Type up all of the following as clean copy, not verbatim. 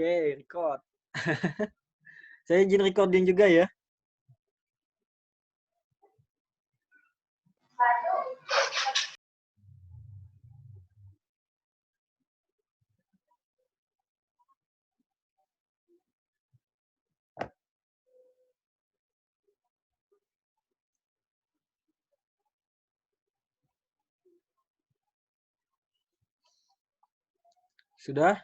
Oke, record. Saya izin recording juga ya. Sudah?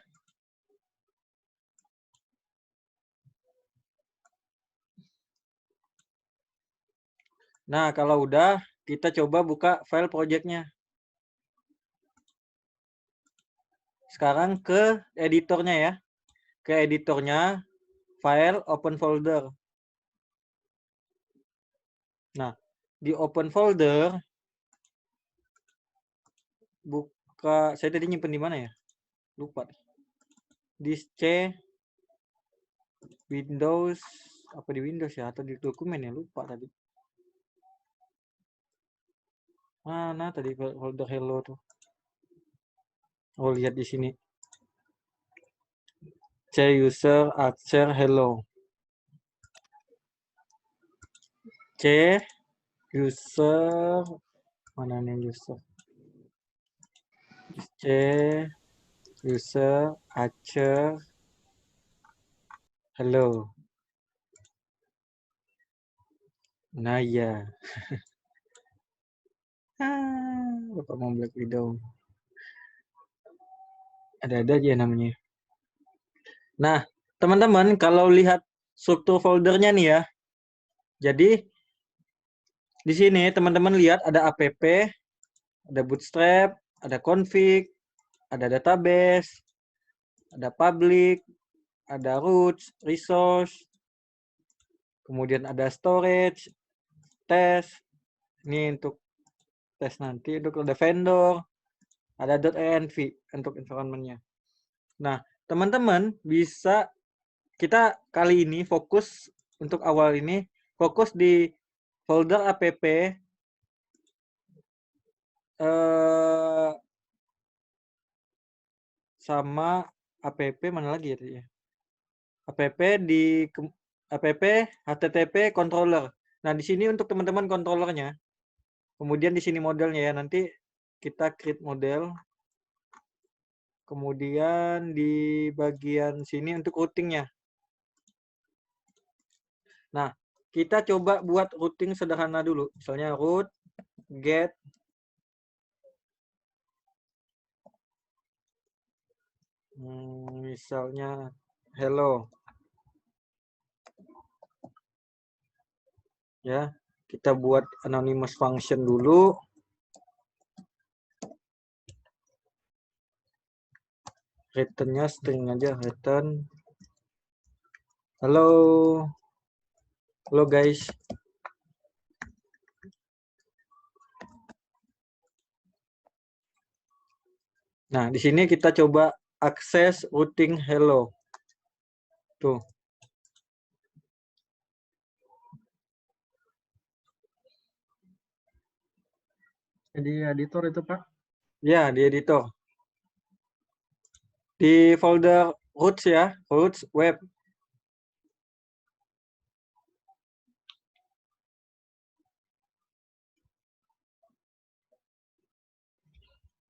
Nah, kalau udah, kita coba buka file projectnya. Sekarang ke editornya ya. Ke editornya, file, open folder. Nah, di open folder, buka, saya tadi nyimpen di mana ya? Lupa. Di C, Windows, apa di Windows ya? Atau di dokumen ya? Lupa tadi. Mana tadi folder hello tuh? Oh, lihat di sini. C user Archer hello. C user mana nih user? C user Archer hello. Nah ya. Bapak mau Black Widow. Ada-ada aja namanya. Nah, teman-teman kalau lihat struktur foldernya nih ya. Jadi di sini teman-teman lihat ada app, ada bootstrap, ada config, ada database, ada public, ada roots, resource, kemudian ada storage, test. Ini untuk tes nanti, untuk ada vendor, ada .env untuk environment-nya. Nah, teman-teman bisa, kita kali ini fokus untuk awal ini fokus di folder app sama app mana lagi ya? App di app HTTP controller. Nah, di sini untuk teman-teman controllernya. Kemudian di sini modelnya ya. Nanti kita create model. Kemudian di bagian sini untuk routingnya. Nah, kita coba buat routing sederhana dulu. Misalnya root get misalnya hello. Ya, kita buat anonymous function dulu. Returnnya string aja, return. Halo. Halo guys. Nah, di sini kita coba akses routing hello. Tuh. Di editor itu, Pak? Ya, di editor. Di folder roots ya, roots web.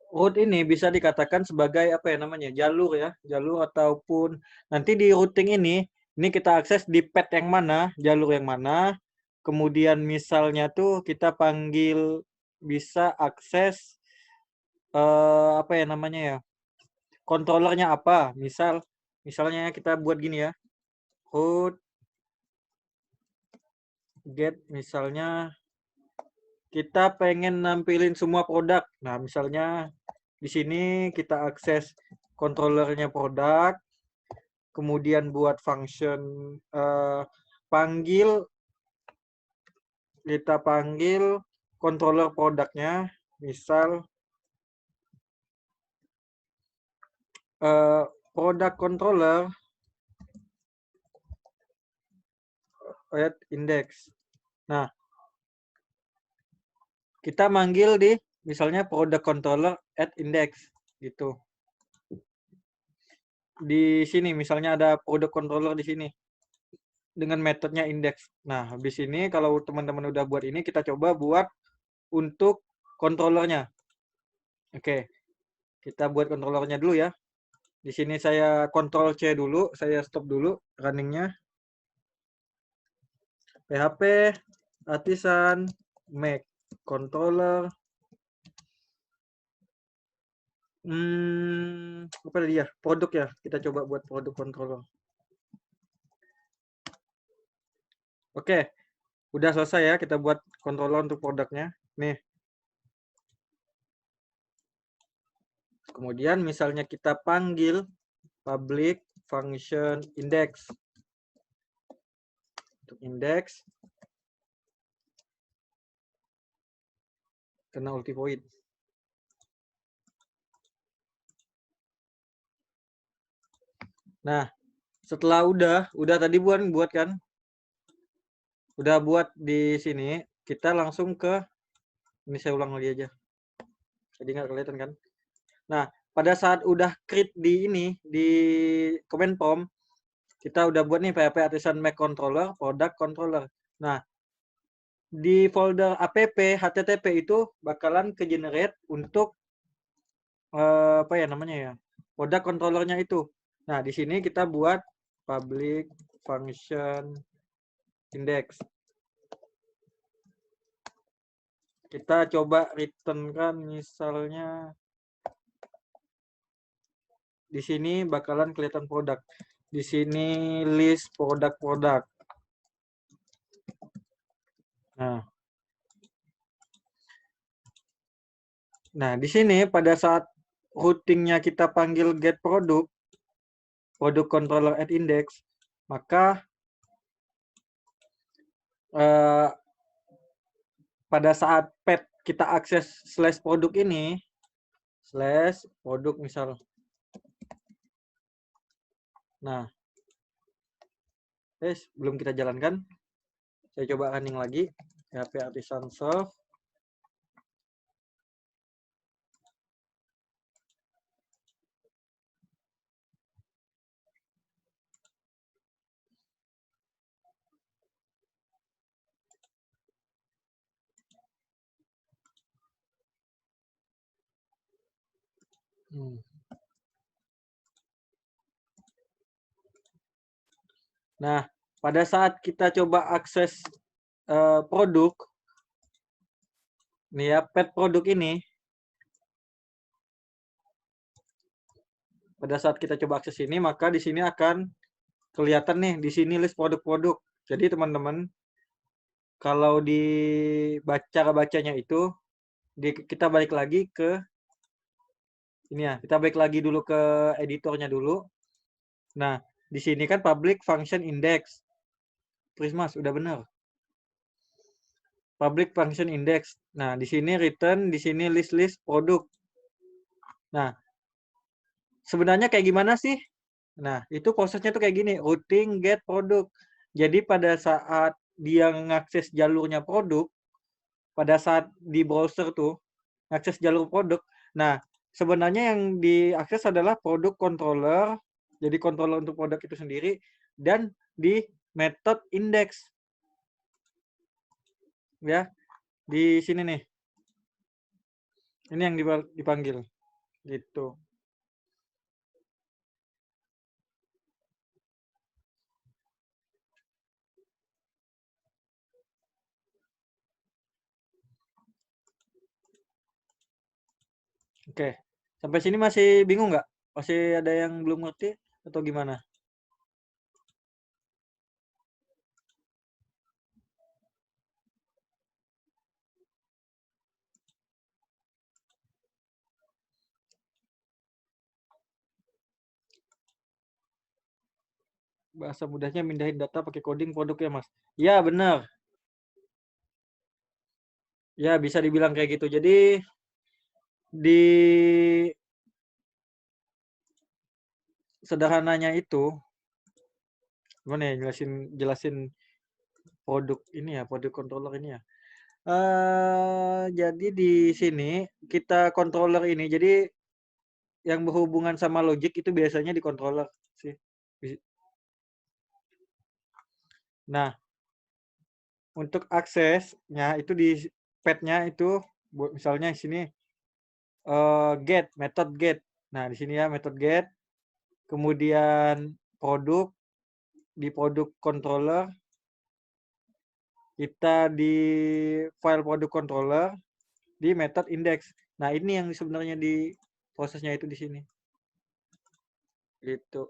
Root ini bisa dikatakan sebagai apa ya namanya, jalur ya, jalur ataupun nanti di routing ini kita akses di path yang mana, jalur yang mana, kemudian misalnya tuh kita panggil bisa akses apa ya namanya ya, controllernya apa, misalnya kita buat gini ya, root get misalnya kita pengen nampilin semua produk. Nah, misalnya di sini kita akses controllernya produk, kemudian buat function kita panggil controller produknya, misal produk controller at index. Nah, kita manggil di misalnya product controller at index gitu. di sini misalnya ada produk controller di sini dengan metodenya index. Nah, habis ini kalau teman-teman udah buat ini, kita coba buat untuk controllernya. Oke, kita buat controllernya dulu ya. Di sini saya Ctrl C dulu, saya stop dulu runningnya. PHP Artisan Make controller. Apa tadi ya? Produk ya. Kita coba buat produk controller. Oke, udah selesai ya kita buat controller untuk produknya. Nih. Kemudian misalnya kita panggil public function index. Untuk index kena ulti void. Nah, setelah udah tadi buat kan? Udah buat di sini, kita langsung ke ini, saya ulang lagi aja. Jadi nggak kelihatan kan? Nah, pada saat udah create di ini di command prompt, kita udah buat nih PHP Artisan Make controller, product controller. Nah, di folder app http itu bakalan ke generate untuk apa ya namanya ya? Product controllernya itu. Nah, di sini kita buat public function index. Kita coba return kan misalnya di sini bakalan kelihatan produk. Di sini list produk-produk. Nah, di sini pada saat routingnya kita panggil get produk controller at index, maka pada saat pet kita akses slash produk ini, slash produk misal. Nah, belum kita jalankan. Saya coba running lagi. PHP Artisan Solve. Nah, pada saat kita coba akses produk, nih ya, pet produk ini, pada saat kita coba akses ini, maka di sini akan kelihatan nih, di sini list produk-produk. Jadi teman-teman, kalau di bacanya itu, kita balik lagi ke ini ya, kita balik lagi dulu ke editornya dulu. Nah, di sini kan public function index. Prismas, udah benar. Public function index. Nah, di sini return, di sini list produk. Nah, sebenarnya kayak gimana sih? Nah, itu prosesnya tuh kayak gini, routing get produk. Jadi pada saat dia ngakses jalurnya produk, pada saat di browser tuh, ngakses jalur produk. Nah, sebenarnya yang diakses adalah produk controller, jadi controller untuk produk itu sendiri, dan di method index. Ya, di sini nih. Ini yang dipanggil. Gitu. Oke. Sampai sini masih bingung nggak? Masih ada yang belum ngerti atau gimana? Bahasa mudahnya mindahin data pakai coding produk ya, Mas. Ya, benar. Ya, bisa dibilang kayak gitu. Jadi di sederhananya itu gimana ya jelasin produk ini ya, produk controller ini ya. Jadi di sini kita controller ini, jadi yang berhubungan sama logic itu biasanya di controller sih. Nah, untuk aksesnya itu di pad-nya itu misalnya di sini get, method get. Nah, di sini ya method get. Kemudian produk, di produk controller kita di file produk controller di method index. Nah, ini yang sebenarnya di prosesnya itu di sini. Gitu.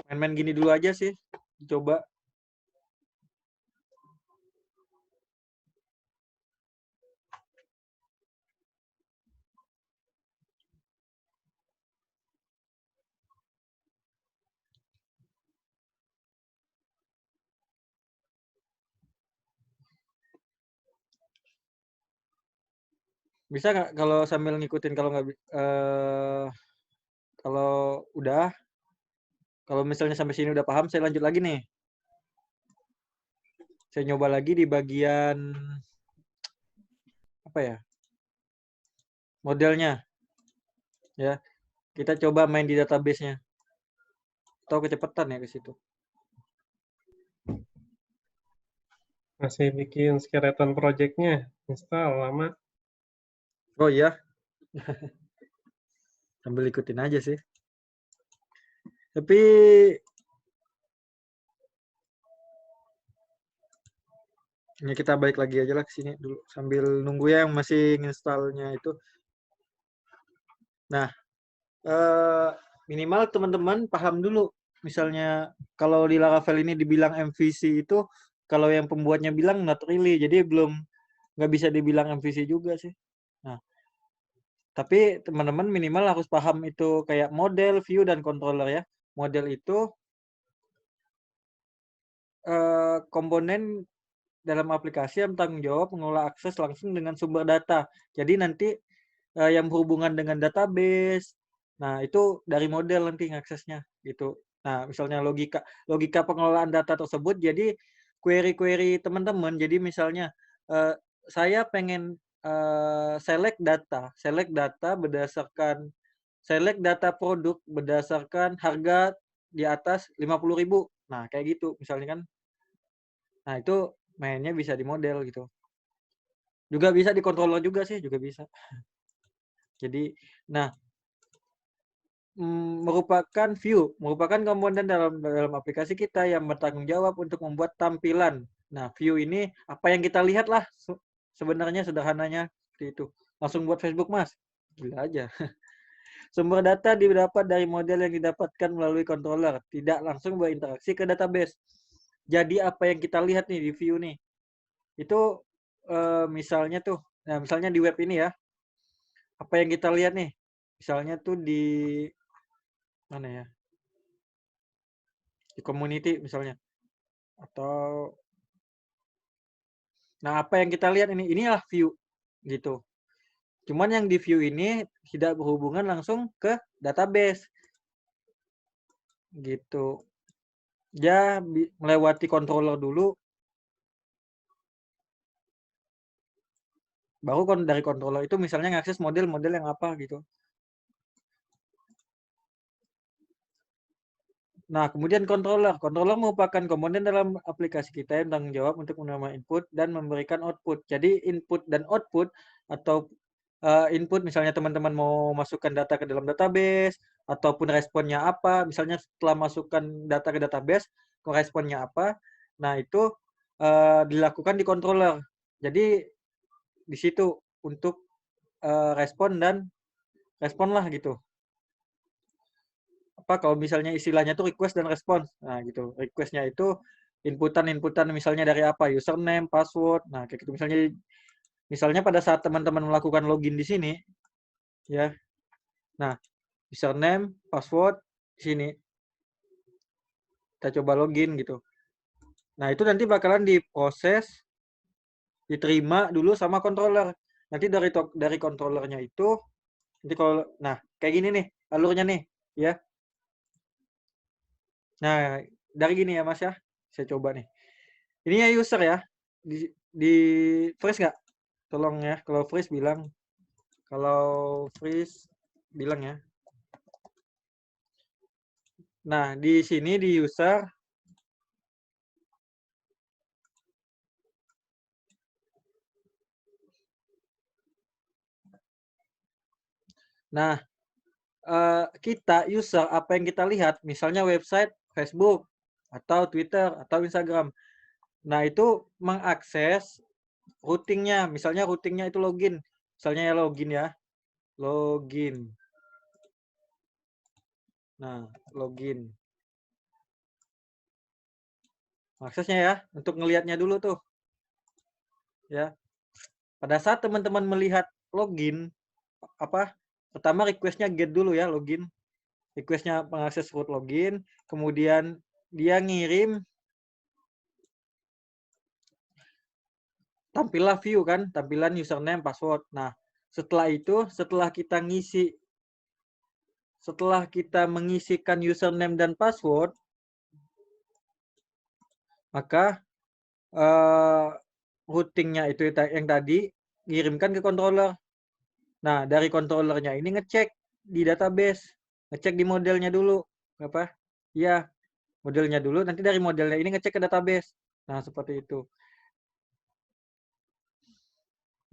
Main-main gini dulu aja sih. Coba. Bisa nggak kalau sambil ngikutin kalau nggak kalau udah kalau misalnya sampai sini udah paham, saya lanjut lagi nih. Saya nyoba lagi di bagian apa ya? Modelnya. Ya. Kita coba main di database-nya. Atau kecepatan ya ke situ. Masih bikin skeleton project-nya. Install lama. Oh iya. Sambil ikutin aja sih. Tapi ini kita balik lagi aja lah ke sini dulu sambil nunggu ya yang masih installnya itu. Nah, minimal teman-teman paham dulu. Misalnya kalau di Laravel ini dibilang MVC itu kalau yang pembuatnya bilang not really, jadi belum nggak bisa dibilang MVC juga sih. Nah, tapi teman-teman minimal harus paham itu kayak model, view, dan controller ya. Model itu komponen dalam aplikasi yang bertanggung jawab mengelola akses langsung dengan sumber data. Jadi nanti yang berhubungan dengan database, nah itu dari model nanti aksesnya gitu. Nah misalnya logika pengelolaan data tersebut, jadi query-query teman-teman. Jadi misalnya saya pengen select data berdasarkan select data produk berdasarkan harga di atas 50.000. Nah kayak gitu misalnya kan. Nah itu mainnya bisa di model gitu. Juga bisa di controller juga sih, juga bisa. Jadi, nah merupakan view, merupakan komponen dalam aplikasi kita yang bertanggung jawab untuk membuat tampilan. Nah, view ini apa yang kita lihat lah sebenarnya sederhananya seperti itu. Langsung buat Facebook, Mas. Gila aja. Sumber data didapat dari model yang didapatkan melalui controller, tidak langsung berinteraksi ke database. Jadi apa yang kita lihat nih di view nih, itu misalnya tuh, nah misalnya di web ini ya, apa yang kita lihat nih, misalnya tuh di mana ya, di community misalnya, atau nah apa yang kita lihat inilah view gitu. Cuman yang di view ini tidak berhubungan langsung ke database gitu. Dia melewati controller dulu, baru dari controller itu misalnya ngakses model-model yang apa gitu. Nah, kemudian controller. Controller merupakan komponen dalam aplikasi kita yang bertanggung jawab untuk menerima input dan memberikan output. Jadi input dan output atau input misalnya teman-teman mau masukkan data ke dalam database ataupun responnya apa, misalnya setelah masukkan data ke database, responnya apa. Nah, itu dilakukan di controller. Jadi di situ untuk respon lah gitu. Apa kalau misalnya istilahnya tuh request dan respons. Nah, gitu. Requestnya itu inputan misalnya dari apa? Username, password. Nah, kayak gitu misalnya pada saat teman-teman melakukan login di sini ya. Nah, username, password di sini. Kita coba login gitu. Nah, itu nanti bakalan diproses, diterima dulu sama controller. Nanti dari controllernya itu nanti kalau nah, kayak gini nih alurnya nih, ya. Nah, dari gini ya, Mas ya. Saya coba nih. Ini ya user ya. Di freeze nggak? Tolong ya. Kalau freeze bilang. Kalau freeze. bilang ya. Nah, di sini di user nah, kita user apa yang kita lihat, misalnya website Facebook atau Twitter atau Instagram. Nah, itu mengakses routingnya, misalnya routingnya itu login. Misalnya ya login ya. Login. Nah, login. Aksesnya ya, untuk ngelihatnya dulu tuh. Ya. Pada saat teman-teman melihat login, apa? Pertama request-nya get dulu ya, login. Request-nya pengakses root login, kemudian dia ngirim tampillah view kan, tampilan username, password. Nah, setelah itu, setelah kita mengisikan username dan password, maka routingnya itu yang tadi ngirimkan ke controller. Nah, dari controllernya ini ngecek di database, ngecek di modelnya dulu, apa? Ya, modelnya dulu. Nanti dari modelnya ini ngecek ke database. Nah, seperti itu.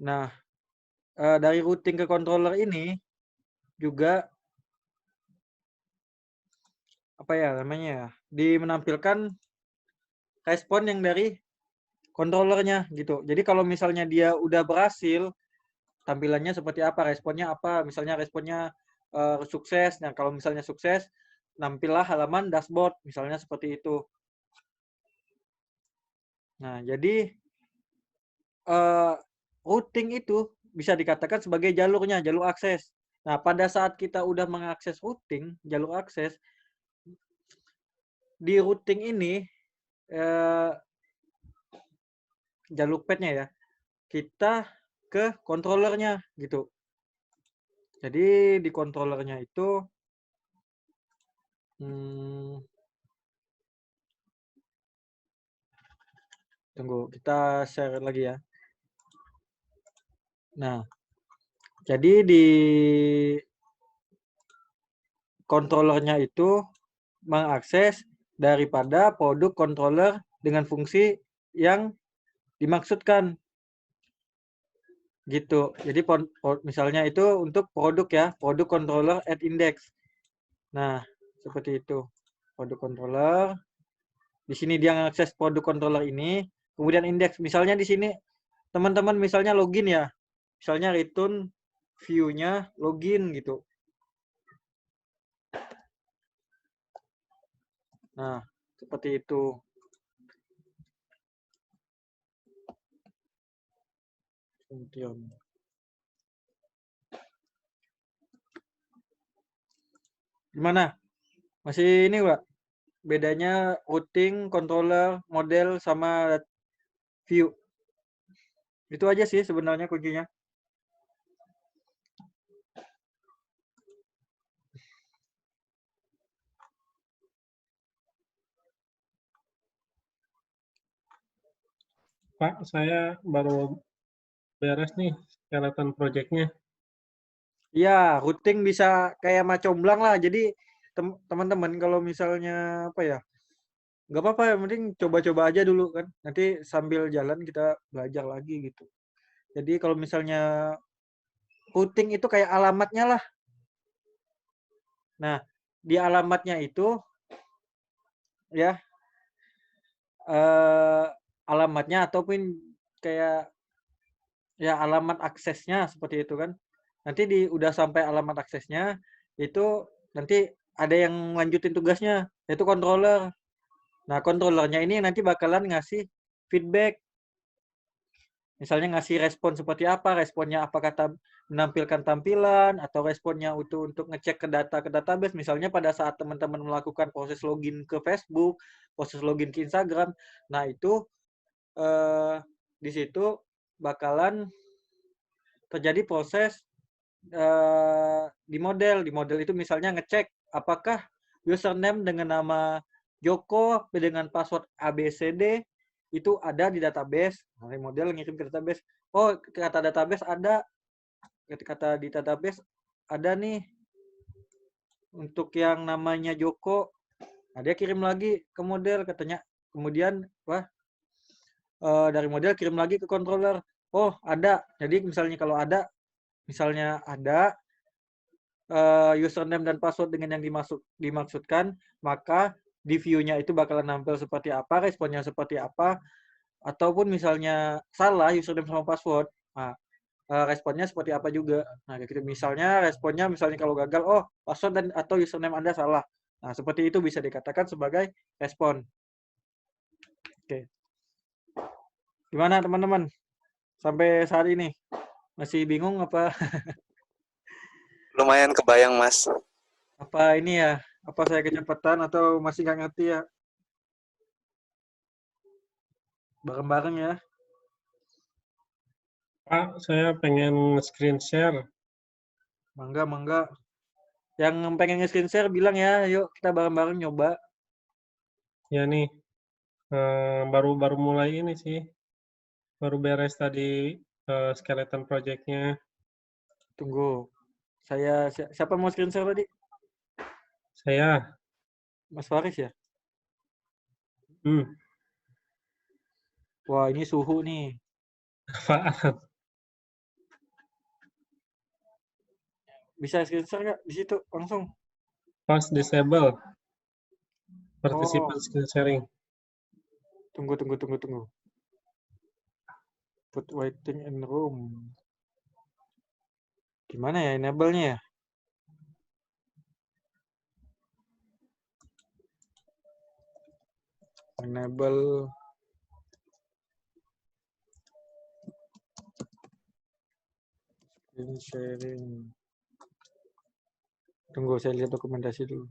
Nah, dari routing ke controller ini juga apa ya namanya ya, menampilkan respon yang dari controllernya gitu. Jadi kalau misalnya dia udah berhasil, tampilannya seperti apa, responnya apa, misalnya responnya sukses. Nah, kalau misalnya sukses, nampillah halaman dashboard, misalnya seperti itu. Nah, jadi routing itu bisa dikatakan sebagai jalurnya, jalur akses. Nah, pada saat kita udah mengakses routing, jalur akses, di routing ini jalur path-nya ya, kita ke controllernya gitu. Jadi di controllernya itu tunggu, kita share lagi ya. Nah, jadi di controllernya itu mengakses daripada produk controller dengan fungsi yang dimaksudkan gitu. Jadi misalnya itu untuk produk ya, produk controller at index. Nah, seperti itu. Produk controller. Di sini dia mengakses produk controller ini, kemudian indeks. Misalnya di sini teman-teman misalnya login ya. Misalnya return view-nya login gitu. Nah, seperti itu. Gimana? Masih ini, Pak? Bedanya routing, controller, model, sama view. Itu aja sih sebenarnya kuncinya. Pak, saya baru beres nih skeleton project-nya. Iya, routing bisa kayak macomblang lah. Jadi teman-teman kalau misalnya apa ya, nggak apa-apa, yang penting coba-coba aja dulu kan. Nanti sambil jalan kita belajar lagi gitu. Jadi kalau misalnya routing itu kayak alamatnya lah. Nah, di alamatnya itu ya alamatnya ataupun kayak ya alamat aksesnya seperti itu kan. Nanti udah sampai alamat aksesnya itu nanti ada yang lanjutin tugasnya yaitu controller. Nah, controllernya ini nanti bakalan ngasih feedback. Misalnya ngasih respon seperti apa, responnya apa kata menampilkan tampilan, atau responnya untuk ngecek ke data ke database. Misalnya pada saat teman-teman melakukan proses login ke Facebook, proses login ke Instagram, nah itu di situ bakalan terjadi proses di model. Di model itu misalnya ngecek apakah username dengan nama Joko dengan password ABCD itu ada di database. Nah, model ngirim ke database. Oh, kata database ada, kata di database ada nih untuk yang namanya Joko, nah dia kirim lagi ke model katanya. Kemudian dari model kirim lagi ke controller. Oh, ada. Jadi misalnya ada username dan password dengan yang dimaksudkan, maka di view-nya itu bakalan nampil seperti apa, responnya seperti apa, ataupun misalnya salah username sama password, nah, responnya seperti apa juga. Nah, kayak gitu. Responnya kalau gagal, oh, password dan atau username Anda salah. Nah, seperti itu bisa dikatakan sebagai respon. Oke. Gimana teman-teman? Sampai saat ini masih bingung apa Lumayan kebayang, Mas. apa ini ya? Apa saya kecepatan atau masih nggak ngerti ya? Bareng-bareng ya. Pak, saya pengen screen share. Mangga, mangga. Yang pengen nge-screen share bilang ya, yuk kita bareng-bareng nyoba. Ya nih, baru mulai ini sih. Baru beres tadi skeleton project-nya. Tunggu. Siapa mau screen share tadi? Saya, Mas Faris ya? hmm, Wah, ini suhu nih. apaan? Bisa screen share nggak di situ langsung? Host disable, Oh, participant screen sharing. tunggu. Put waiting in room. Gimana ya enable-nya ya? Enable screen sharing. Tunggu, saya lihat dokumentasi dulu.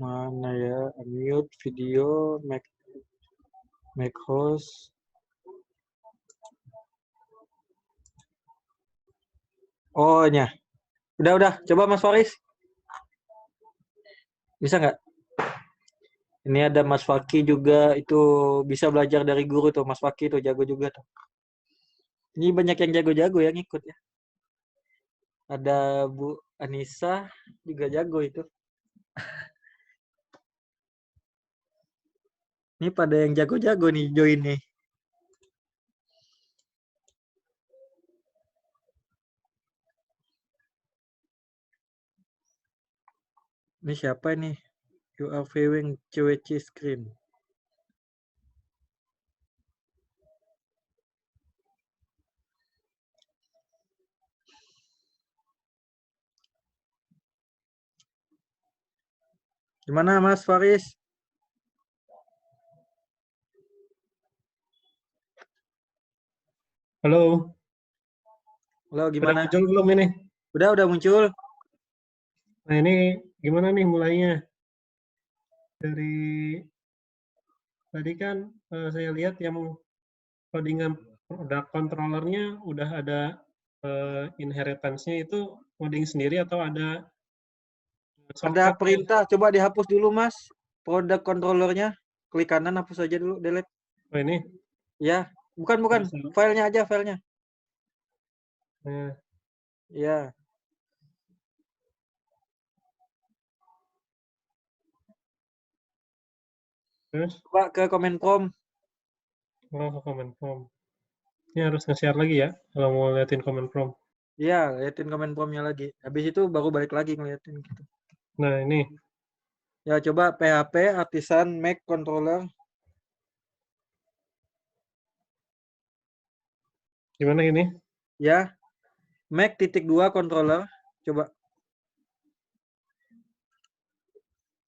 Mana ya? Unmute video, make host. Oh, nya. Udah. Coba Mas Faris. Bisa nggak? Ini ada Mas Faki juga, itu bisa belajar dari guru tuh. Mas Faki tuh jago juga tuh. Ini banyak yang jago-jago yang ikut ya. Ada Bu Anissa juga jago itu. Ini pada yang jago-jago nih join nih. Ini siapa nih? You are viewing CWC screen. Gimana Mas Faris? Halo, Halo, udah gimana? muncul belum ini? Udah muncul. Nah ini gimana nih mulainya? Dari tadi kan saya lihat yang codingan product controllernya udah ada inheritance-nya itu coding sendiri atau ada Ada shortcut-nya? perintah, coba dihapus dulu Mas. Product controllernya. Klik kanan, hapus aja dulu, delete. Oh ini Ya, bukan. bisa. Filenya aja, filenya. Nah, Ya, terus coba ke comment prompt. ke comment prompt. Ini harus nge-share lagi ya kalau mau liatin comment prompt. Iya, liatin comment prompt-nya lagi. Habis itu baru balik lagi ngeliatin gitu. Nah ini Ya, coba PHP Artisan Mac Controller. gimana ini? Ya, Mac .2 controller. Coba.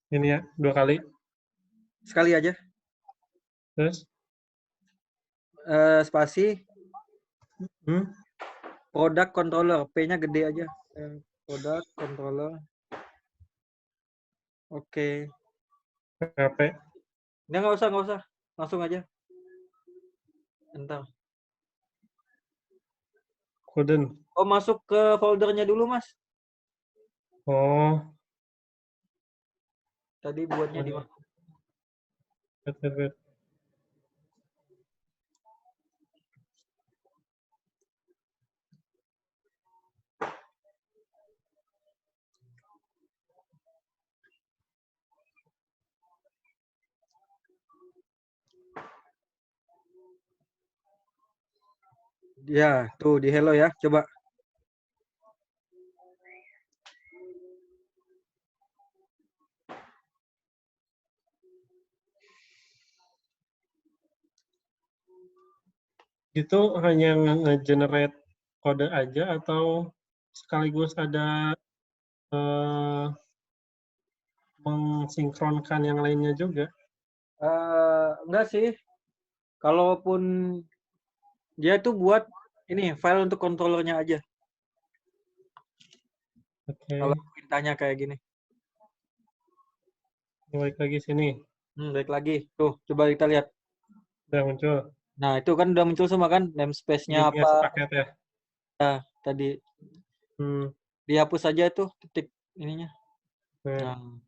Ini ya 2 kali. Sekali aja. Terus Spasi. hmm, Product controller. P-nya gede aja. Product controller. Oke. PHP Nggak usah. Langsung aja. Entar. couldn't. Oh, masuk ke foldernya dulu, Mas. Oh, Tadi buatnya di mana? wait, wait, wait. Ya, tuh di Hello ya. Coba. Itu hanya nge-generate kode aja atau sekaligus ada mensinkronkan yang lainnya juga? Enggak sih. Kalaupun dia tuh buat ini file untuk controllernya aja. Oke, Kalau perintahnya kayak gini. balik lagi sini. Baik lagi. Tuh, coba kita lihat. Udah muncul. Nah, itu kan udah muncul semua kan namespace-nya Ini apa sepaket ya. tadi. Hmm, Dihapus saja tuh titik ininya. nah, Nah,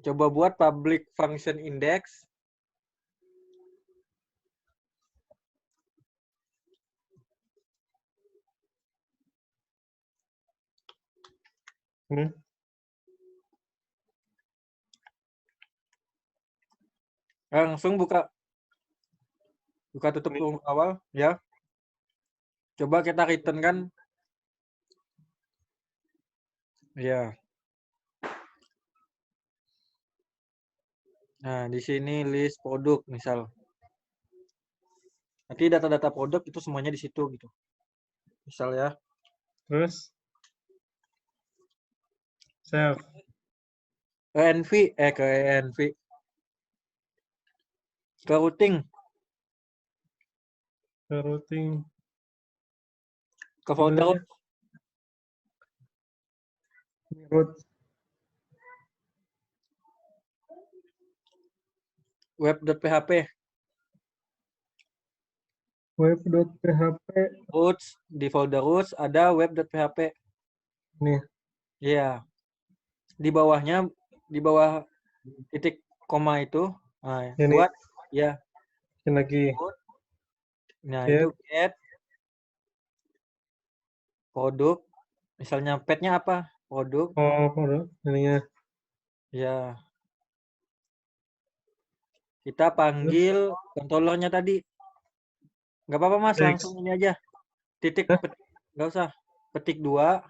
coba buat public function index. ini. Langsung buka tutup Ini. awal ya. Coba kita return kan. Ya. Nah, di sini list produk misal. Nanti data-data produk itu semuanya di situ gitu. Misal ya. Terus, save. ENV ke ENV. Ke routing, Ke routing. ke Apa folder namanya? Root. web.php. Web.php. Roots, di folder roots ada web.php. Nih, Iya. Di bawahnya, di bawah titik koma itu, nah, ini. buat ya. Ini lagi. Nah, itu Get. get produk. Misalnya petnya apa? Produk. Oh, produk. Ininya. Ya, kita Terus, panggil controllernya tadi. Nggak apa-apa Mas, langsung X. ini aja. Titik Hah? petik, nggak usah. Petik 2,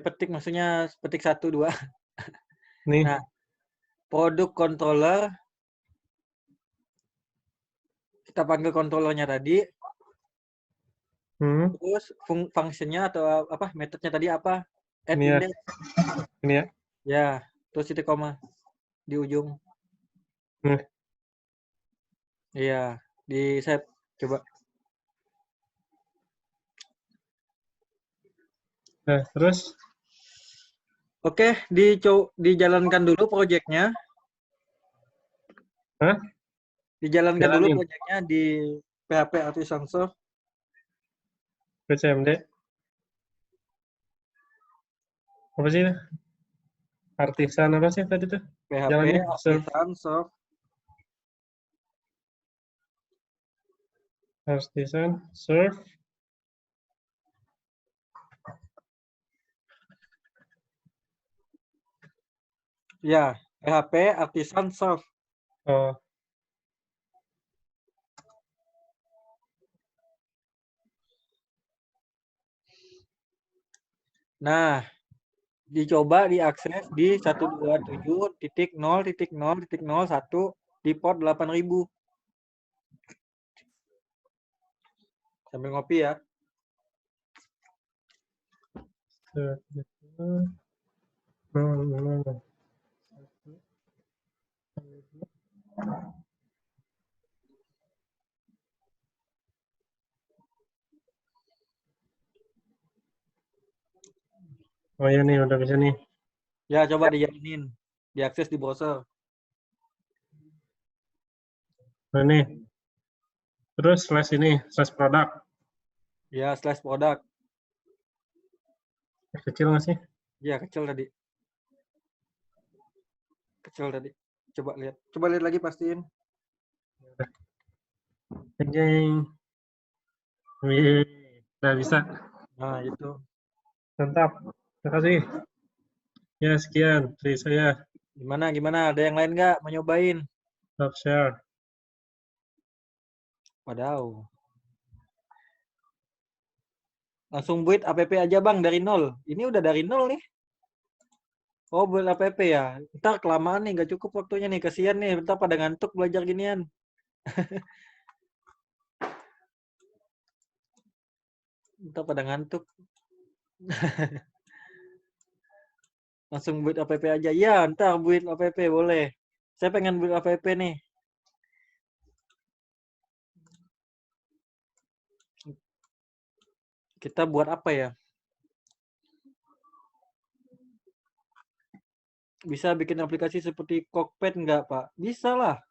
petik maksudnya petik 1 2. Nih. Nah, produk controller kita panggil controllernya tadi, Hmm. terus fungsinya atau apa metodenya tadi apa? Add Ini ya. index. Ini ya. Ya, terus titik koma di ujung. Nih. Iya, di save coba. Nah, terus. Oke, dijalankan dulu proyeknya. Hah? Dijalankan dulu Jalanin. proyeknya di PHP Artisan Soft. PCMD. Apa sih? Artisan apa sih tadi tuh? PHP Jalanin. Serve. Artisan Soft. Artisan. Serve. Ya, PHP Artisan Soft. Oh. Nah, dicoba diakses di 127.0.0.0.01 di port 8000. Sambil ngopi ya. Oh ya nih, udah bisa nih. Ya, coba dijalanin. Diakses di browser. Nah nih, Terus slash ini, slash produk. Ya, slash produk. Kecil nggak sih? Ya, kecil tadi. Kecil tadi. Coba lihat. Coba lihat lagi pastiin. Jeng. Wih, udah bisa. Nah, itu. Mantap. Terima kasih. Ya, sekian dari saya. Gimana? Ada yang lain nggak mau nyobain? Stop share. Padahal. Langsung buat app aja bang dari nol. Ini udah dari nol nih. Oh buat app ya. Ntar kelamaan nih nggak cukup waktunya nih. Kasian nih. Ntar pada ngantuk belajar ginian. Ntar pada ngantuk. Langsung buat app aja. Ya ntar buat app boleh. Saya pengen buat app nih. Kita buat apa ya? Bisa bikin aplikasi seperti Cockpit nggak Pak? Bisa lah.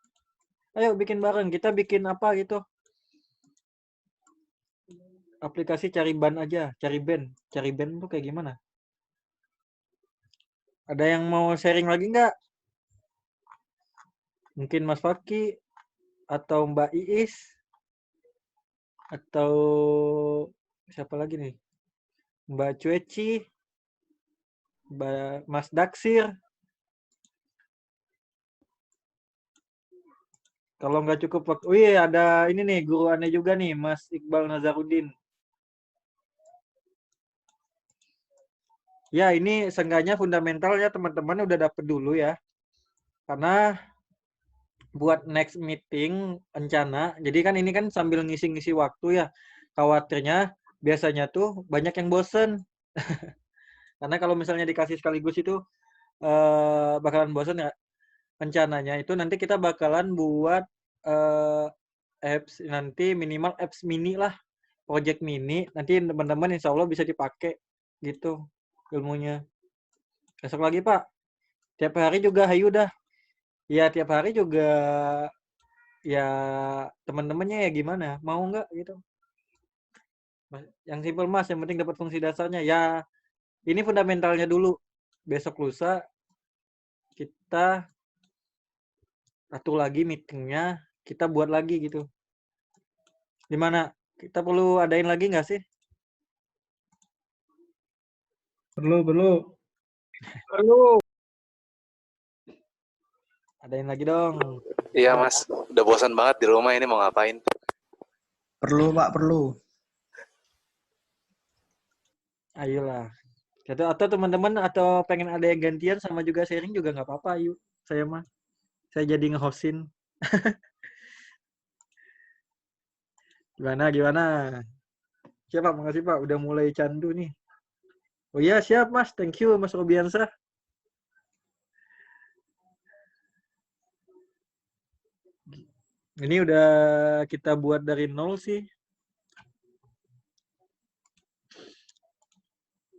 Ayo bikin bareng. Kita bikin apa gitu. Aplikasi cari ban aja. Cari band. Cari band tuh kayak gimana? Ada yang mau sharing lagi nggak? Mungkin Mas Faki atau Mbak Iis atau siapa lagi nih? Mbak Cueci, Mas Daksir. Kalau nggak cukup waktu, oh iya ada ini nih guru aneh juga nih, Mas Iqbal Nazarudin. Ya ini seenggaknya fundamentalnya teman-teman udah dapet dulu ya. Karena buat next meeting rencana, jadi kan ini kan sambil ngisi-ngisi waktu ya. Khawatirnya biasanya tuh banyak yang bosen. Karena kalau misalnya dikasih sekaligus itu bakalan bosen ya. Rencananya itu nanti kita bakalan buat eh, apps nanti minimal apps mini lah, project mini. Nanti teman-teman insya Allah bisa dipakai gitu ilmunya. Besok lagi Pak. Tiap hari juga hayu dah. Ya tiap hari juga ya teman-temannya ya gimana? Mau nggak gitu? Yang simpel Mas, yang penting dapat fungsi dasarnya. Ya ini fundamentalnya dulu. Besok lusa kita atur lagi meetingnya, kita buat lagi gitu. Gimana? Kita perlu adain lagi nggak sih? Perlu. Perlu. Adain lagi dong. Iya mas, udah bosan banget di rumah ini mau ngapain? Perlu Pak, perlu. Ayolah. Atau teman-teman atau pengen ada yang gantian sama juga sharing juga nggak apa-apa. Ayo. Saya mah. Saya jadi nge-hostin. Gimana? Siap Pak, makasih Pak. Udah mulai candu nih. Oh iya siap Mas. Thank you Mas Robiansa. Ini udah kita buat dari nol sih.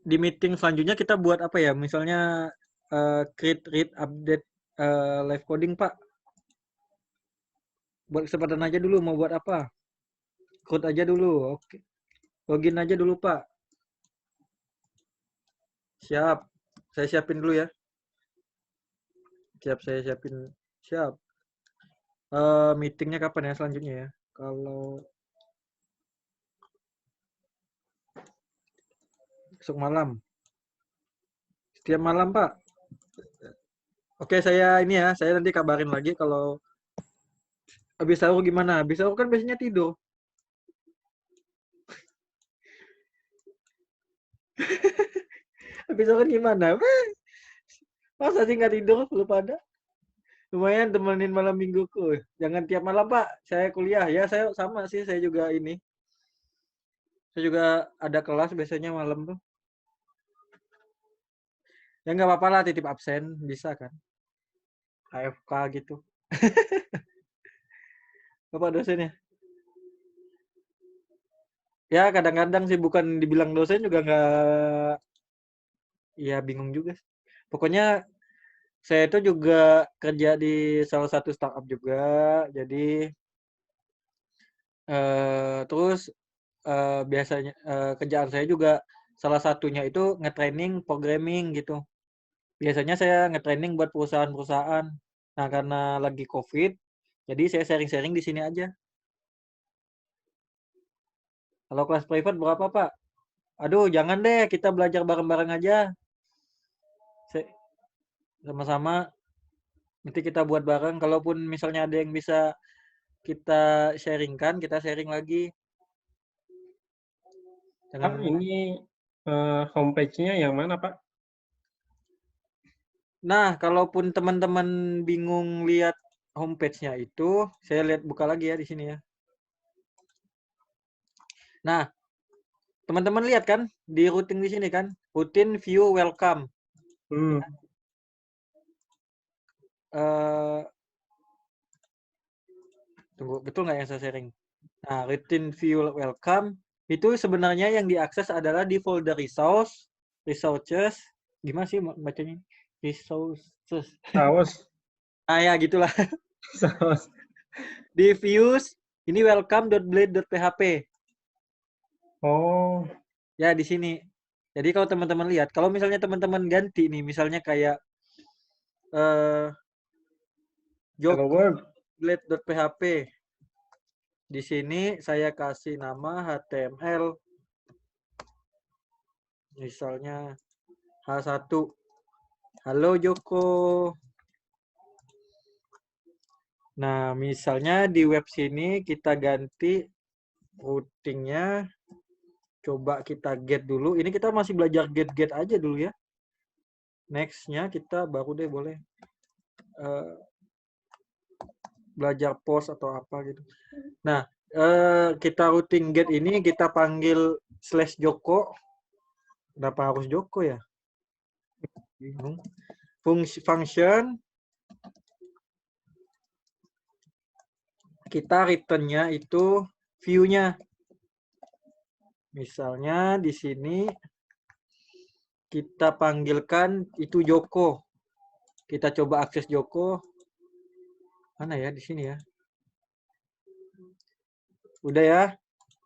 Di meeting selanjutnya kita buat apa ya? Misalnya create, read, update live coding Pak. Buat kesempatan aja dulu mau buat apa? Code aja dulu. Oke. Login aja dulu Pak. Siap. Saya siapin dulu ya. Siap saya siapin. Siap. Meetingnya kapan ya selanjutnya ya? Kalau besok malam. Setiap malam Pak. Oke saya ini ya. Saya nanti kabarin lagi kalau habis sahur gimana. Habis sahur kan biasanya tidur. Habis sahur gimana? Masa sih nggak tidur lu pada? Lumayan temenin malam mingguku. Jangan tiap malam Pak. Saya kuliah ya. Saya sama sih. Saya juga ini. Saya juga ada kelas biasanya malam tuh. Ya nggak apa-apa lah titip absen bisa kan. AFK gitu. Bapak dosennya. Ya kadang-kadang sih bukan dibilang dosen juga nggak. Ya bingung juga. Pokoknya saya itu juga kerja di salah satu startup juga. Jadi Terus biasanya kerjaan saya juga salah satunya itu nge-training programming gitu. Biasanya saya nge-training buat perusahaan-perusahaan. Nah, karena lagi COVID, jadi saya sharing-sharing di sini aja. Kalau kelas private berapa, Pak? Aduh, jangan deh, kita belajar bareng-bareng aja. Sama-sama, nanti kita buat bareng. Kalaupun misalnya ada yang bisa kita sharingkan, kita sharing lagi. Pak, Jangan. ini homepage-nya yang mana, Pak? Nah, kalaupun teman-teman bingung lihat homepage-nya itu, saya lihat buka lagi ya di sini ya. Nah, teman-teman lihat kan di routing di sini kan, routing view welcome. Tunggu, betul nggak yang saya sharing? Nah, routing view welcome itu sebenarnya yang diakses adalah di folder resources. Gimana sih bacanya? Resources. Saus. Nah, ya gitulah. Saus. Di views ini welcome.blade.php. Oh, Ya, di sini. Jadi kalau teman-teman lihat, kalau misalnya teman-teman ganti nih, misalnya kayak hello world. blade.php. Di sini saya kasih nama HTML. Misalnya H1. Halo Joko. Nah, misalnya di web sini kita ganti routingnya. Coba kita get dulu. Ini kita masih belajar get aja dulu ya. Next-nya kita baru deh boleh belajar post atau apa gitu. Nah, kita routing get ini kita panggil /Joko. Kenapa harus Joko ya? Bingung. Function kita return-nya itu view-nya. Misalnya di sini kita panggilkan itu Joko. Kita coba akses Joko. Mana ya di sini ya? Udah ya.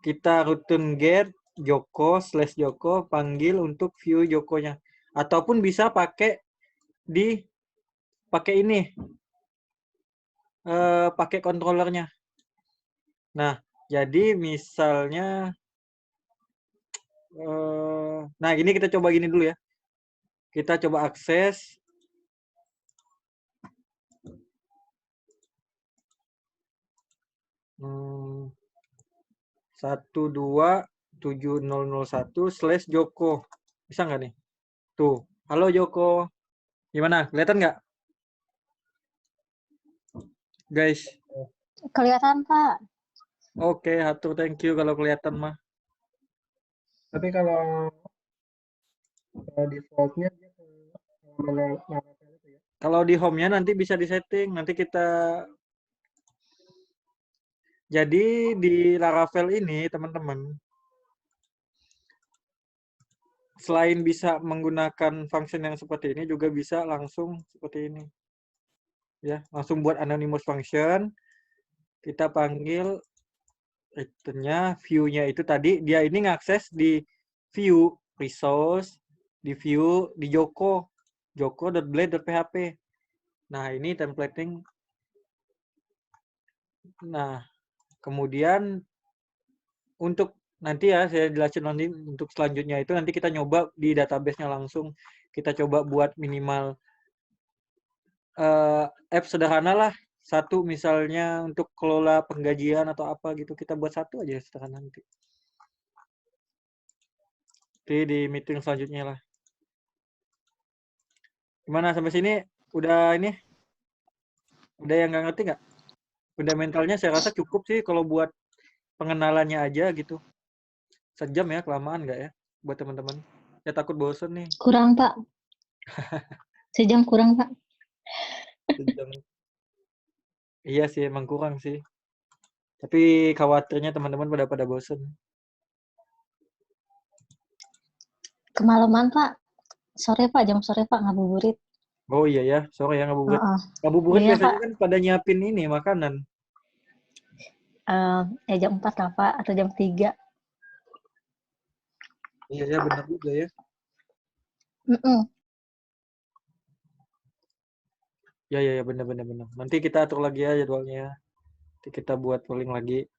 Kita return get Joko /Joko panggil untuk view Jokonya. Ataupun bisa pakai ini. Pakai controllernya. Nah, jadi misalnya nah ini kita coba gini dulu ya. Kita coba akses 12701/Joko. Bisa nggak nih? Tuh. Halo Joko. Gimana? Kelihatan nggak? Guys. Kelihatan, Pak. Oke, hatur thank you kalau kelihatan mah. Tapi kalau default-nya dia ke mana itu ya? Kalau di home-nya nanti bisa disetting. Nanti kita jadi di Laravel ini, teman-teman, selain bisa menggunakan function yang seperti ini, juga bisa langsung seperti ini. Ya, langsung buat anonymous function. Kita panggil return-nya, view-nya itu tadi, dia ini ngakses di view resource, di view di joko.blade.php. Nah, ini templating. Nah, kemudian untuk nanti ya saya jelasin nanti untuk selanjutnya itu nanti kita nyoba di database-nya langsung. Kita coba buat minimal app sederhana lah. Satu misalnya untuk kelola penggajian atau apa gitu. Kita buat satu aja sederhana nanti. Nanti di meeting selanjutnya lah. Gimana sampai sini? Udah ini? Udah yang nggak ngerti nggak? Fundamentalnya saya rasa cukup sih kalau buat pengenalannya aja gitu. Sejam ya, kelamaan nggak ya buat teman-teman? Ya takut bosen nih. Kurang, Pak. Sejam kurang, Pak. Sejam. Iya sih, emang kurang sih. Tapi khawatirnya teman-teman pada bosen. Kemalaman, Pak. Sore, Pak. Jam sore, Pak. Ngabuburit. Oh iya ya, sore ya ngabuburit. Oh, Ngabuburit iya, biasanya Pak. kan pada nyiapin ini makanan. jam 4 lah Pak, atau jam 3. Iya ya, benar juga ya. Ya, benar. Nanti kita atur lagi ya jadwalnya. Nanti kita buat polling lagi.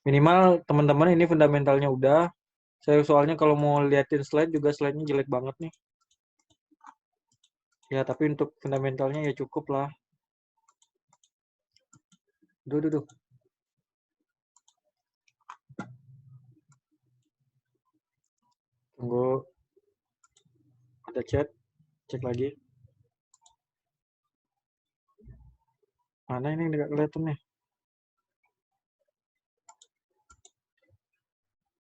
Minimal teman-teman ini fundamentalnya udah. Saya soalnya kalau mau liatin slide juga slide-nya jelek banget nih. Ya, tapi untuk fundamentalnya ya cukup lah. Duh. Tunggu. Ada chat. Cek lagi. Mana ini nggak kelihatan nih?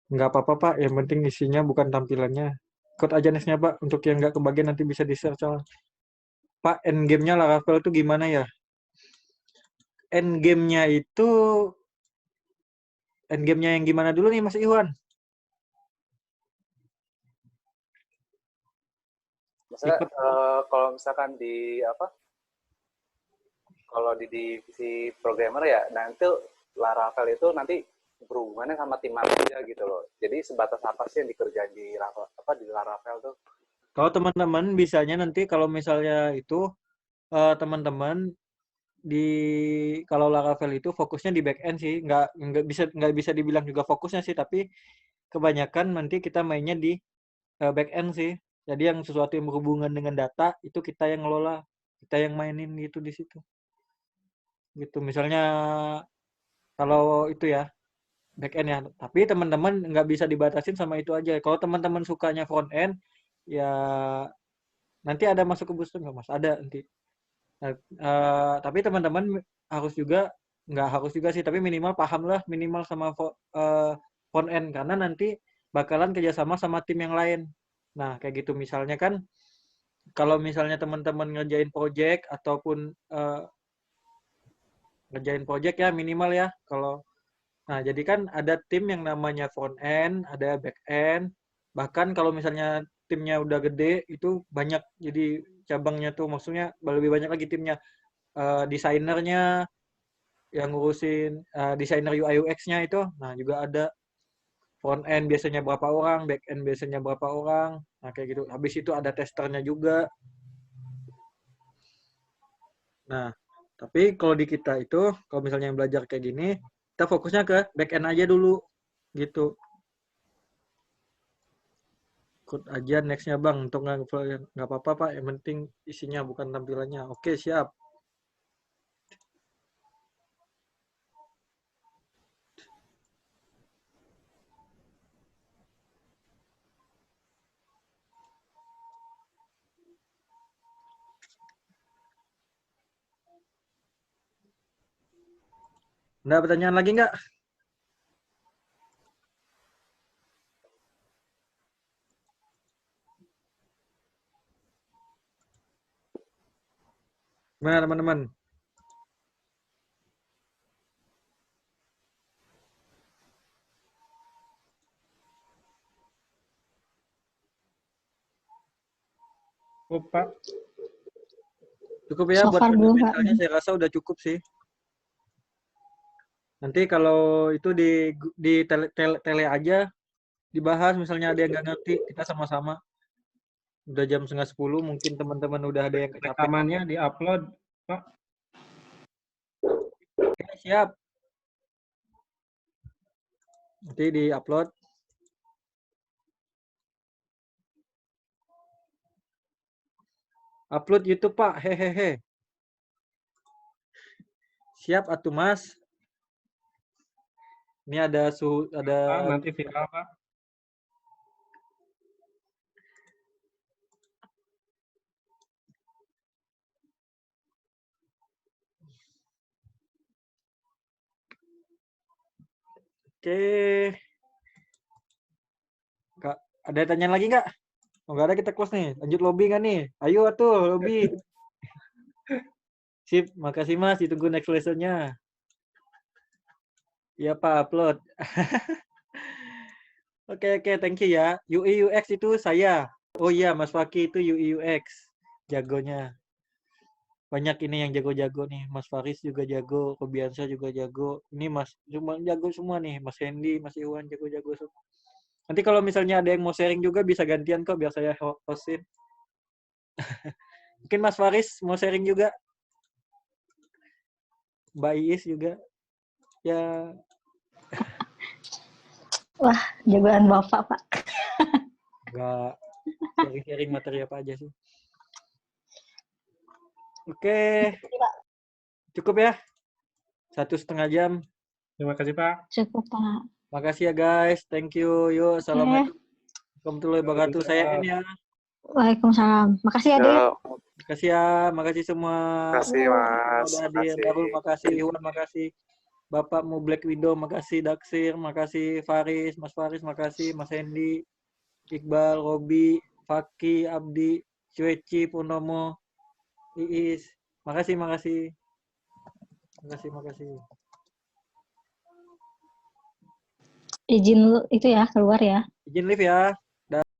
Nggak apa-apa Pak, yang penting isinya bukan tampilannya. Code ajanesnya Pak, untuk yang nggak kebagian nanti bisa di-search. Pak, endgame-nya Laravel itu gimana ya? Endgame-nya yang gimana dulu nih Mas Iwan? Maksudnya kalau misalkan di apa? Kalau di divisi programmer ya, nah itu Laravel itu nanti berhubungannya sama tim manusia gitu loh. Jadi sebatas apa sih yang dikerjain di Laravel tuh? Kalau teman-teman bisanya nanti kalau misalnya itu teman-teman kalau Laravel itu fokusnya di back end sih, nggak bisa dibilang juga fokusnya sih, tapi kebanyakan nanti kita mainnya di back end sih. Jadi yang sesuatu yang berhubungan dengan data itu kita yang ngelola, kita yang mainin gitu di situ. Gitu misalnya kalau itu ya back end ya. Tapi teman-teman nggak bisa dibatasin sama itu aja. Kalau teman-teman sukanya front end ya nanti ada masuk ke Booster nggak Mas? Ada nanti. Nah, tapi teman-teman harus juga nggak harus juga sih, tapi minimal paham lah minimal sama front end karena nanti bakalan kerjasama sama tim yang lain. Nah kayak gitu misalnya kan kalau misalnya teman-teman ngerjain project ataupun ngerjain project ya minimal ya kalau nah jadi kan ada tim yang namanya front end, ada back end, bahkan kalau misalnya timnya udah gede itu banyak jadi cabangnya tuh maksudnya lebih banyak lagi timnya desainernya yang ngurusin desainer UI UX-nya itu. Nah, juga ada front end biasanya berapa orang, back end biasanya berapa orang. Nah, kayak gitu. Habis itu ada testernya juga. Nah, tapi kalau di kita itu, kalau misalnya yang belajar kayak gini, kita fokusnya ke back end aja dulu. Gitu. Ikut aja next-nya Bang. Untuk nggak apa-apa Pak. Yang penting isinya bukan tampilannya. Oke, siap. Ada pertanyaan lagi nggak? Gimana teman-teman? Pak. Cukup ya So buat far belum, Pak. fundamentalnya saya rasa udah cukup sih. Nanti kalau itu di tele aja dibahas misalnya ada yang nggak ngerti kita sama-sama. Udah jam 9:30 mungkin teman-teman udah ada yang kecapean. Rekamannya di-upload, Pak. Oke, siap. Nanti di-upload. Upload YouTube, Pak. Hehehe. Siap atuh, Mas. Ini ada Nanti viral, Pak. Oke. Kak, ada tanya lagi nggak? Oh, nggak ada kita close nih. Lanjut lobby nggak nih? Ayo atuh lobby. Sip, makasih Mas. Ditunggu next lesson-nya. Iya Pak, upload. Oke, thank you ya. UI UX itu saya. Oh iya, Mas Faki itu UI UX. Jagonya. banyak ini yang jago-jago nih. Mas Faris juga jago, Kobiansa juga jago. Ini Mas cuma jago semua nih. Mas Hendy, Mas Iwan jago-jago semua. Nanti kalau misalnya ada yang mau sharing juga bisa gantian kok biar saya hostin. Mungkin Mas Faris mau sharing juga. Mbak Iis juga. Ya, Wah, jagoan Bapak, Pak. enggak sharing-sharing materi apa aja sih. Oke, cukup ya. 1,5 jam. Terima kasih Pak. Cukup, Pak. Makasih ya guys. Thank you. Yuk, assalamualaikum warahmatullahi wabarakatuh. Saya N ya. Waalaikumsalam. Makasih ya, Dek. Yo, Makasih ya, makasih semua. makasih Mas. Udah hadir. Makasih. Darul, makasih. Iwan, makasih. Bapak Mu Black Widow, makasih. Daksir, makasih. Faris, Mas Faris, makasih. Mas Hendy, Iqbal, Robi, Faki, Abdi, Cueci, Purnomo, Iis. Makasih, makasih. Makasih, makasih. Izin itu ya, keluar ya. Izin live ya.